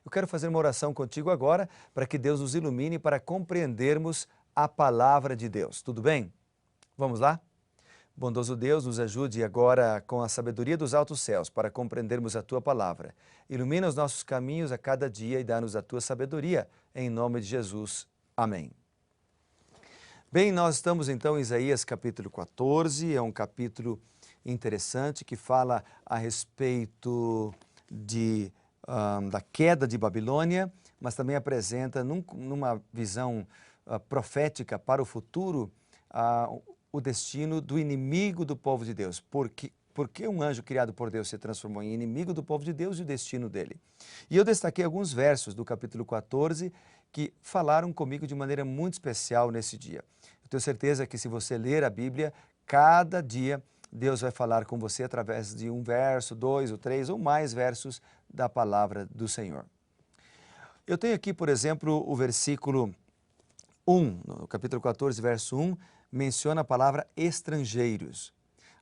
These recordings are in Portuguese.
Eu quero fazer uma oração contigo agora para que Deus nos ilumine para compreendermos a palavra de Deus. Tudo bem? Vamos lá? Bondoso Deus, nos ajude agora com a sabedoria dos altos céus para compreendermos a Tua palavra. Ilumina os nossos caminhos a cada dia e dá-nos a Tua sabedoria. Em nome de Jesus. Amém. Bem, nós estamos então em Isaías capítulo 14, é um capítulo interessante que fala a respeito da queda de Babilônia, mas também apresenta numa visão profética para o futuro o destino do inimigo do povo de Deus. Por que um anjo criado por Deus se transformou em inimigo do povo de Deus e o destino dele? E eu destaquei alguns versos do capítulo 14 que falaram comigo de maneira muito especial nesse dia. Eu tenho certeza que se você ler a Bíblia, cada dia Deus vai falar com você através de um verso, dois ou três ou mais versos da palavra do Senhor. Eu tenho aqui, por exemplo, o versículo 1, no capítulo 14, verso 1, menciona a palavra estrangeiros.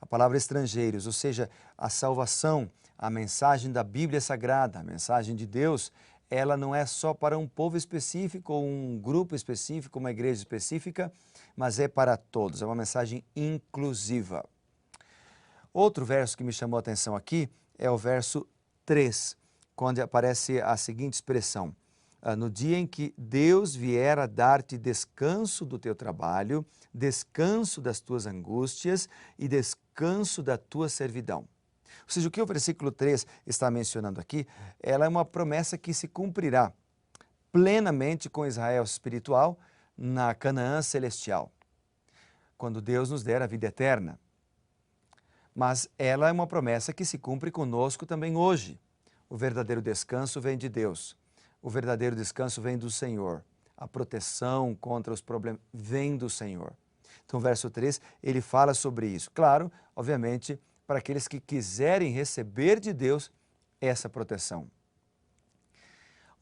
A palavra estrangeiros, ou seja, a salvação, a mensagem da Bíblia Sagrada, a mensagem de Deus, ela não é só para um povo específico, ou um grupo específico, uma igreja específica, mas é para todos, é uma mensagem inclusiva. Outro verso que me chamou a atenção aqui é o verso 3, quando aparece a seguinte expressão: no dia em que Deus vier a dar-te descanso do teu trabalho, descanso das tuas angústias e descanso da tua servidão. Ou seja, o que o versículo 3 está mencionando aqui, ela é uma promessa que se cumprirá plenamente com Israel espiritual na Canaã celestial, quando Deus nos der a vida eterna. Mas ela é uma promessa que se cumpre conosco também hoje. O verdadeiro descanso vem de Deus. O verdadeiro descanso vem do Senhor. A proteção contra os problemas vem do Senhor. Então, o verso 3, ele fala sobre isso. Claro, obviamente, para aqueles que quiserem receber de Deus essa proteção.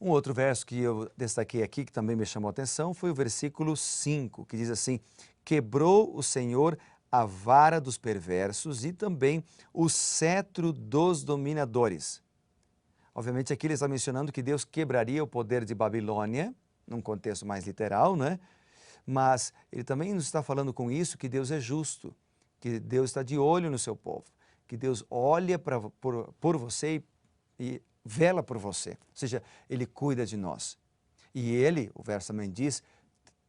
Um outro verso que eu destaquei aqui, que também me chamou a atenção, foi o versículo 5, que diz assim: quebrou o Senhor a vara dos perversos e também o cetro dos dominadores. Obviamente aqui ele está mencionando que Deus quebraria o poder de Babilônia, num contexto mais literal, né? Mas ele também nos está falando com isso que Deus é justo, que Deus está de olho no seu povo, que Deus olha por você e vela por você, ou seja, Ele cuida de nós. E Ele, o verso também diz,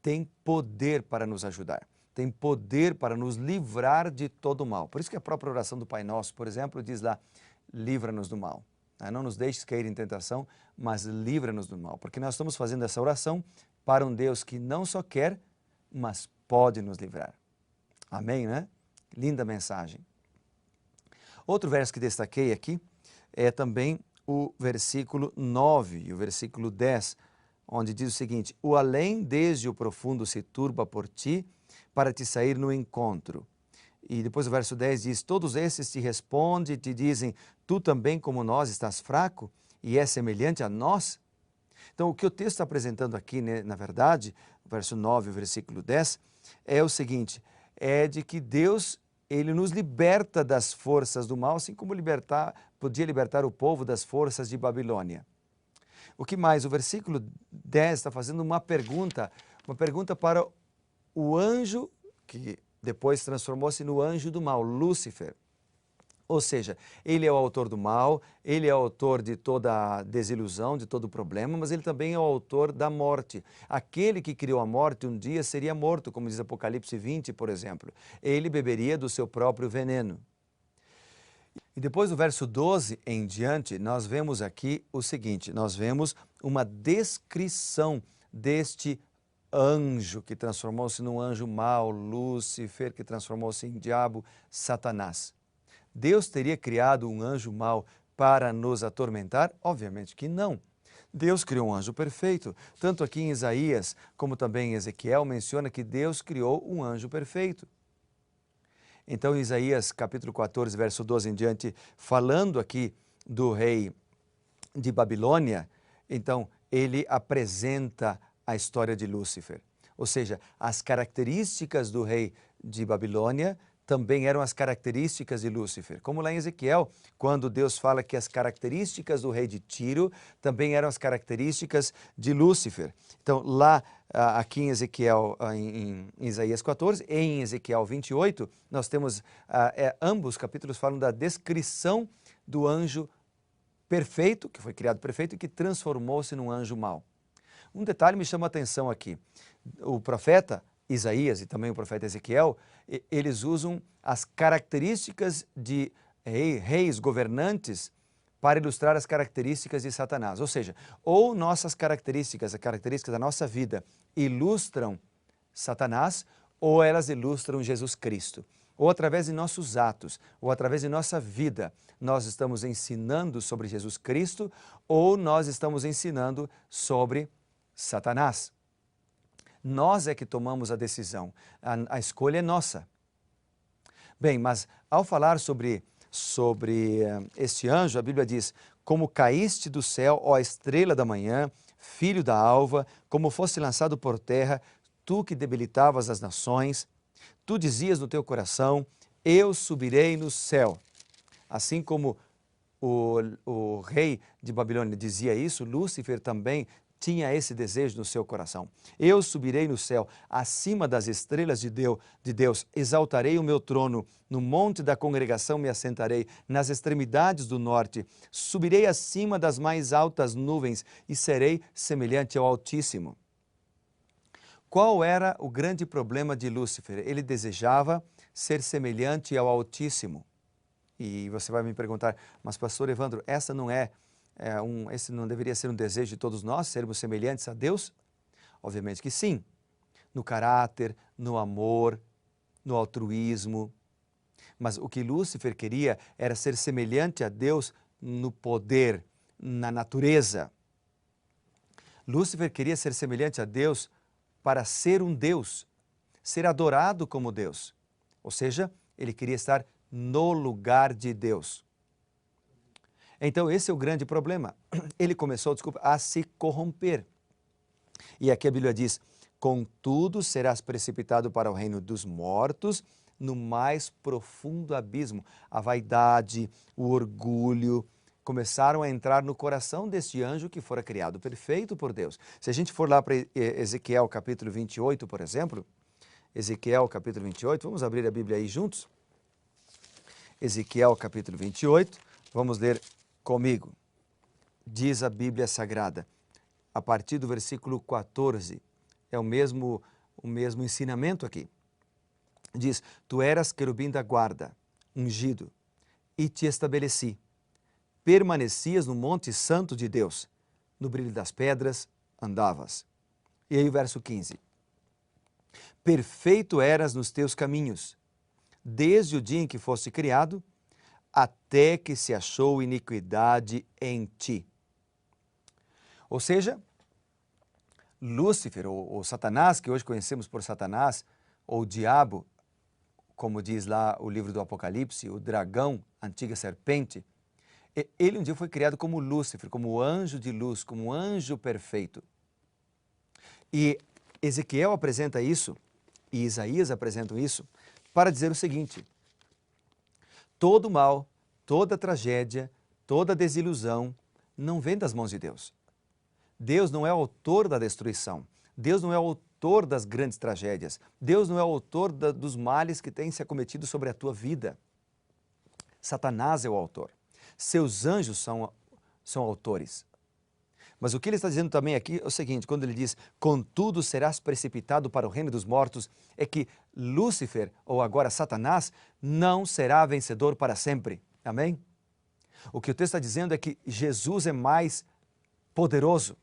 tem poder para nos ajudar, tem poder para nos livrar de todo o mal. Por isso que a própria oração do Pai Nosso, por exemplo, diz lá: livra-nos do mal. Não nos deixes cair em tentação, mas livra-nos do mal. Porque nós estamos fazendo essa oração para um Deus que não só quer, mas pode nos livrar. Amém, né? Linda mensagem. Outro verso que destaquei aqui é também o versículo 9 e o versículo 10, onde diz o seguinte: o além desde o profundo se turba por ti, para te sair no encontro. E depois o verso 10 diz: todos esses te respondem e te dizem: tu também como nós estás fraco e és semelhante a nós? Então o que o texto está apresentando aqui, né, na verdade, o verso 9 e o versículo 10, é o seguinte: é de que Deus, Ele nos liberta das forças do mal, assim como podia libertar o povo das forças de Babilônia. O que mais? O versículo 10 está fazendo uma pergunta para o anjo que depois transformou-se no anjo do mal, Lúcifer. Ou seja, ele é o autor do mal, ele é o autor de toda a desilusão, de todo o problema, mas ele também é o autor da morte. Aquele que criou a morte um dia seria morto, como diz Apocalipse 20, por exemplo. Ele beberia do seu próprio veneno. E depois do verso 12 em diante, nós vemos aqui o seguinte: nós vemos uma descrição deste anjo que transformou-se num anjo mau, Lúcifer, que transformou-se em diabo, Satanás. Deus teria criado um anjo mau para nos atormentar? Obviamente que não. Deus criou um anjo perfeito. Tanto aqui em Isaías, como também em Ezequiel, menciona que Deus criou um anjo perfeito. Então, em Isaías capítulo 14, verso 12 em diante, falando aqui do rei de Babilônia, então ele apresenta a história de Lúcifer. Ou seja, as características do rei de Babilônia também eram as características de Lúcifer. Como lá em Ezequiel, quando Deus fala que as características do rei de Tiro também eram as características de Lúcifer. Então, lá aqui em Ezequiel, em Isaías 14, e em Ezequiel 28, nós temos, ambos capítulos falam da descrição do anjo perfeito, que foi criado perfeito e que transformou-se num anjo mau. Um detalhe me chama a atenção aqui. O profeta Isaías e também o profeta Ezequiel, eles usam as características de reis governantes para ilustrar as características de Satanás. Ou seja, ou nossas características, as características da nossa vida ilustram Satanás, ou elas ilustram Jesus Cristo. Ou através de nossos atos, ou através de nossa vida, nós estamos ensinando sobre Jesus Cristo, ou nós estamos ensinando sobre Satanás. Nós é que tomamos a decisão, a escolha é nossa. Bem, mas ao falar sobre este anjo, a Bíblia diz: como caíste do céu, ó estrela da manhã, filho da alva, como foste lançado por terra, tu que debilitavas as nações, tu dizias no teu coração: eu subirei no céu. Assim como o rei de Babilônia dizia isso, Lúcifer também tinha esse desejo no seu coração. Eu subirei no céu, acima das estrelas de Deus, exaltarei o meu trono, no monte da congregação me assentarei, nas extremidades do norte, subirei acima das mais altas nuvens e serei semelhante ao Altíssimo. Qual era o grande problema de Lúcifer? Ele desejava ser semelhante ao Altíssimo. E você vai me perguntar, mas pastor Evandro, esse não deveria ser um desejo de todos nós, sermos semelhantes a Deus? Obviamente que sim, no caráter, no amor, no altruísmo. Mas o que Lúcifer queria era ser semelhante a Deus no poder, na natureza. Lúcifer queria ser semelhante a Deus para ser um Deus, ser adorado como Deus. Ou seja, ele queria estar no lugar de Deus. Então, esse é o grande problema. Ele começou, a se corromper. E aqui a Bíblia diz: contudo serás precipitado para o reino dos mortos, no mais profundo abismo. A vaidade, o orgulho, começaram a entrar no coração deste anjo que fora criado perfeito por Deus. Se a gente for lá para Ezequiel capítulo 28, por exemplo, Ezequiel capítulo 28, vamos abrir a Bíblia aí juntos? Ezequiel capítulo 28, vamos ler comigo. Diz a Bíblia Sagrada, a partir do versículo 14, é o mesmo ensinamento aqui. Diz: tu eras querubim da guarda, ungido, e te estabeleci. Permanecias no monte santo de Deus, no brilho das pedras andavas. E aí o verso 15. Perfeito eras nos teus caminhos, desde o dia em que foste criado, até que se achou iniquidade em ti. Ou seja, Lúcifer, ou Satanás, que hoje conhecemos por Satanás, ou o diabo, como diz lá o livro do Apocalipse, o dragão, a antiga serpente, ele um dia foi criado como Lúcifer, como anjo de luz, como anjo perfeito. E Ezequiel apresenta isso, e Isaías apresentam isso, para dizer o seguinte: todo mal, toda tragédia, toda desilusão não vem das mãos de Deus. Deus não é o autor da destruição. Deus não é o autor das grandes tragédias. Deus não é o autor dos males que têm se acometido sobre a tua vida. Satanás é o autor. Seus anjos são autores. Mas o que ele está dizendo também aqui é o seguinte, quando ele diz: contudo serás precipitado para o reino dos mortos, é que Lúcifer, ou agora Satanás, não será vencedor para sempre. Amém? O que o texto está dizendo é que Jesus é mais poderoso.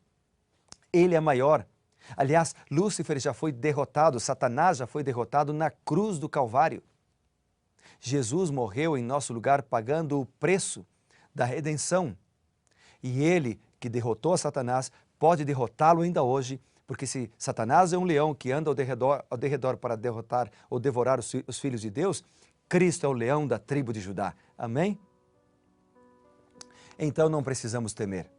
Ele é maior. Aliás, Lúcifer já foi derrotado, Satanás já foi derrotado na cruz do Calvário. Jesus morreu em nosso lugar, pagando o preço da redenção. E ele, que derrotou a Satanás, pode derrotá-lo ainda hoje, porque se Satanás é um leão que anda ao derredor para derrotar ou devorar os filhos de Deus, Cristo é o leão da tribo de Judá. Amém? Então não precisamos temer.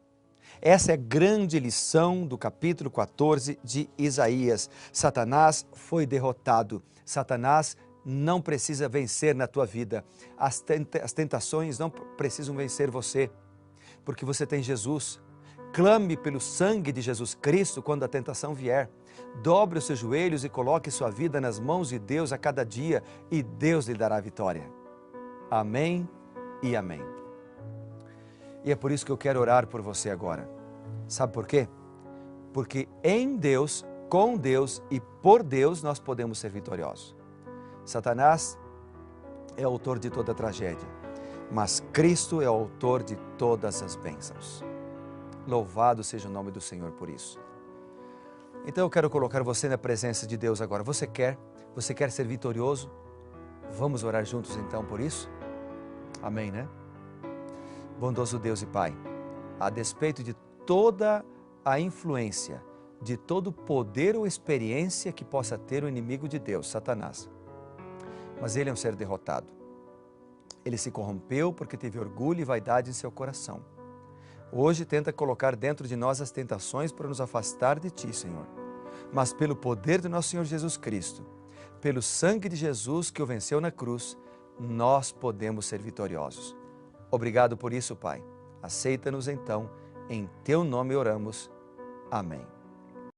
Essa é a grande lição do capítulo 14 de Isaías. Satanás foi derrotado. Satanás não precisa vencer na tua vida. As tentações não precisam vencer você, porque você tem Jesus. Clame pelo sangue de Jesus Cristo quando a tentação vier. Dobre os seus joelhos e coloque sua vida nas mãos de Deus a cada dia e Deus lhe dará a vitória. Amém e amém. E é por isso que eu quero orar por você agora. Sabe por quê? Porque em Deus, com Deus e por Deus nós podemos ser vitoriosos. Satanás é autor de toda tragédia, mas Cristo é o autor de todas as bênçãos. Louvado seja o nome do Senhor por isso. Então eu quero colocar você na presença de Deus agora. Você quer ser vitorioso? Vamos orar juntos então por isso? Amém, né? Bondoso Deus e Pai, a despeito de toda a influência, de todo o poder ou experiência que possa ter o inimigo de Deus, Satanás, mas ele é um ser derrotado. Ele se corrompeu porque teve orgulho e vaidade em seu coração. Hoje tenta colocar dentro de nós as tentações para nos afastar de Ti, Senhor. Mas pelo poder do nosso Senhor Jesus Cristo, pelo sangue de Jesus que o venceu na cruz, nós podemos ser vitoriosos. Obrigado por isso, Pai. Aceita-nos então, em Teu nome oramos. Amém.